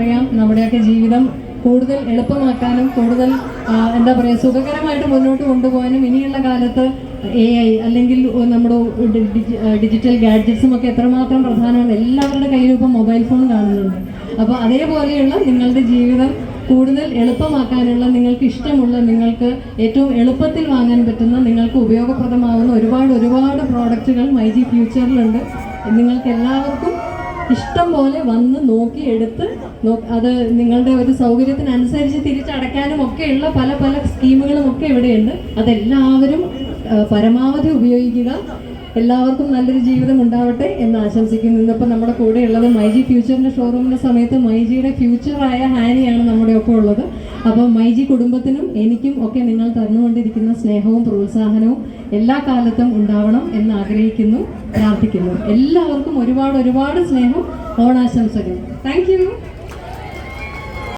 അറിയാം നമ്മുടെയൊക്കെ ജീവിതം കൂടുതൽ എളുപ്പമാക്കാനും കൂടുതൽ എന്താ പറയുക സുഖകരമായിട്ട് മുന്നോട്ട് കൊണ്ടുപോകാനും ഇനിയുള്ള കാലത്ത് AI അല്ലെങ്കിൽ നമ്മുടെ ഡിജിറ്റൽ ഗാഡ്ജറ്റ്സും ഒക്കെ എത്രമാത്രം പ്രധാനമാണ്. എല്ലാവരുടെ കയ്യിലും ഇപ്പം മൊബൈൽ ഫോൺ കാണുന്നുണ്ട്. അപ്പോൾ അതേപോലെയുള്ള നിങ്ങളുടെ ജീവിതം കൂടുതൽ എളുപ്പമാക്കാനുള്ള, നിങ്ങൾക്ക് ഇഷ്ടമുള്ള, നിങ്ങൾക്ക് ഏറ്റവും എളുപ്പത്തിൽ വാങ്ങാൻ പറ്റുന്ന, നിങ്ങൾക്ക് ഉപയോഗപ്രദമാകുന്ന ഒരുപാട് പ്രോഡക്റ്റുകൾ മൈജി ഫ്യൂച്ചറിലുണ്ട്. നിങ്ങൾക്ക് എല്ലാവർക്കും ഇഷ്ടം പോലെ വന്ന് നോക്കി എടുത്ത് അത് നിങ്ങളുടെ ഒരു സൗകര്യത്തിനനുസരിച്ച് തിരിച്ചടയ്ക്കാനും ഒക്കെയുള്ള പല സ്കീമുകളും ഒക്കെ ഇവിടെയുണ്ട്. അതെല്ലാവരും പരമാവധി ഉപയോഗിക്കുക. എല്ലാവർക്കും നല്ലൊരു ജീവിതം ഉണ്ടാവട്ടെ എന്ന് ആശംസിക്കുന്നു. ഇന്നിപ്പോൾ നമ്മുടെ കൂടെ ഉള്ളത് മൈജി ഫ്യൂച്ചറിൻ്റെ ഷോറൂമിൻ്റെ സമയത്ത് മൈജിയുടെ ഫ്യൂച്ചറായ ഹാനിയാണ് നമ്മുടെ ഒപ്പം ഉള്ളത്. അപ്പോൾ മൈജി കുടുംബത്തിനും എനിക്കും ഒക്കെ നിങ്ങൾ തന്നുകൊണ്ടിരിക്കുന്ന സ്നേഹവും പ്രോത്സാഹനവും എല്ലാ കാലത്തും ഉണ്ടാവണം എന്ന് ആഗ്രഹിക്കുന്നു, പ്രാർത്ഥിക്കുന്നു. എല്ലാവർക്കും ഒരുപാട് സ്നേഹം, ഓണാശംസകൾ. Thank you.